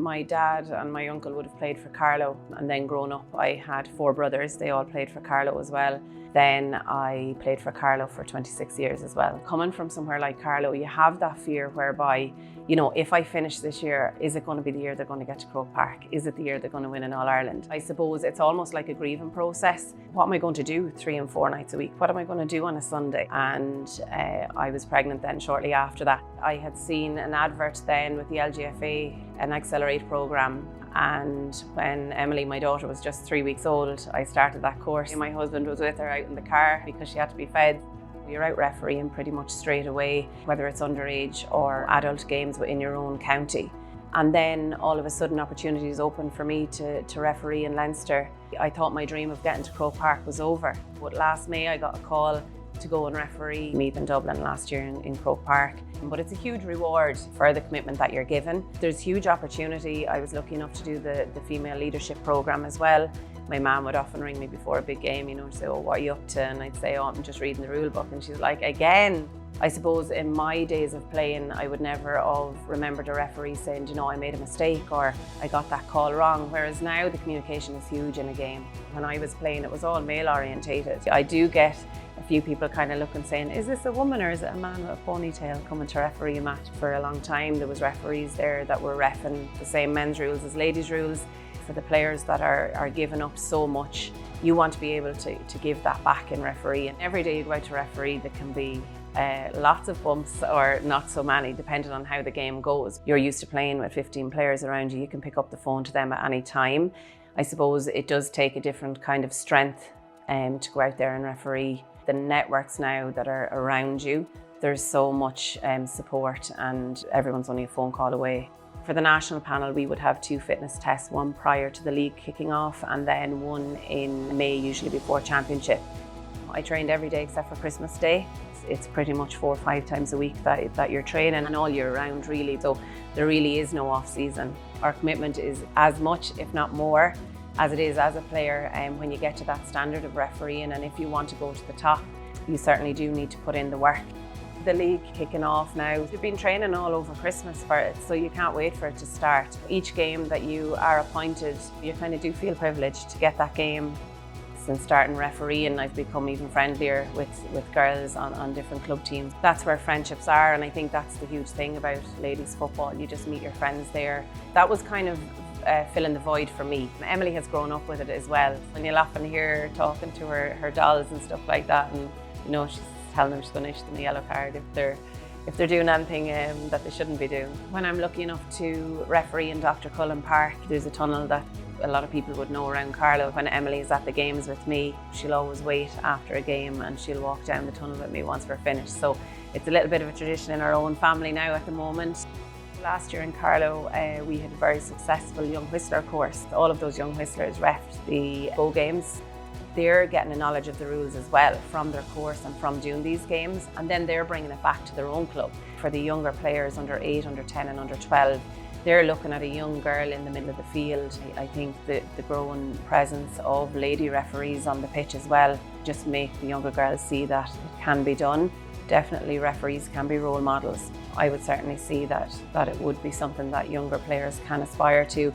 My dad and my uncle would have played for Carlow, and then growing up I had 4 brothers, they all played for Carlow as well. Then I played for Carlow for 26 years as well. Coming from somewhere like Carlow, you have that fear whereby, you know, if I finish this year, is it going to be the year they're going to get to Croke Park? Is it the year they're going to win an All-Ireland? I suppose it's almost like a grieving process. What am I going to do 3 and 4 nights a week? What am I going to do on a Sunday? And I was pregnant then shortly after that. I had seen an advert then with the LGFA, an Accelerate programme. And when Emily, my daughter, was just 3 weeks old, I started that course. My husband was with her out in the car because she had to be fed. You're out refereeing pretty much straight away, whether it's underage or adult games within your own county. And then all of a sudden opportunities opened for me to referee in Leinster. I thought my dream of getting to Croke Park was over. But last May I got a call to go and referee Meath in Dublin last year in Croke Park. But it's a huge reward for the commitment that you're given. There's huge opportunity. I was lucky enough to do the female leadership programme as well. My mum would often ring me before a big game, you know, say, oh, what are you up to? And I'd say, oh, I'm just reading the rule book. And she's like, again. I suppose in my days of playing, I would never have remembered a referee saying, you know, I made a mistake or I got that call wrong. Whereas now the communication is huge in a game. When I was playing, it was all male orientated. I do get a few people kind of looking saying, is this a woman or is it a man with a ponytail coming to referee a match? For a long time, there was referees there that were reffing the same men's rules as ladies' rules. For the players that are giving up so much, you want to be able to give that back in referee. And every day you go out to referee, there can be lots of bumps or not so many, depending on how the game goes. You're used to playing with 15 players around you. You can pick up the phone to them at any time. I suppose it does take a different kind of strength to go out there and referee. The networks now that are around you, there's so much support and everyone's only a phone call away. For the national panel, we would have 2 fitness tests, one prior to the league kicking off and then one in May, usually before championship. I trained every day except for Christmas Day. It's pretty much 4 or 5 times a week that you're training and all year round really. So there really is no off season. Our commitment is as much, if not more, as it is as a player when you get to that standard of refereeing, and if you want to go to the top, you certainly do need to put in the work. The league kicking off now, we've been training all over Christmas for it, so you can't wait for it to start. Each game that you are appointed, you kind of do feel privileged to get that game. Since starting refereeing, I've become even friendlier with girls on different club teams. That's where friendships are, and I think that's the huge thing about ladies football. You just meet your friends there. That was kind of filling the void for me. Emily has grown up with it as well. And you'll often hear her talking to her dolls and stuff like that, and you know, she's telling them she's going to issue them a yellow card if they're doing anything that they shouldn't be doing. When I'm lucky enough to referee in Dr. Cullen Park, there's a tunnel that a lot of people would know around Carlow. When Emily is at the games with me, she'll always wait after a game and she'll walk down the tunnel with me once we're finished. So it's a little bit of a tradition in our own family now at the moment. Last year in Carlow, we had a very successful young whistler course. All of those young whistlers refed the Go games. They're getting a knowledge of the rules as well from their course and from doing these games, and then they're bringing it back to their own club. For the younger players, under 8, under 10 and under 12, they're looking at a young girl in the middle of the field. I think the growing presence of lady referees on the pitch as well just make the younger girls see that it can be done. Definitely referees can be role models. I would certainly see that it would be something that younger players can aspire to.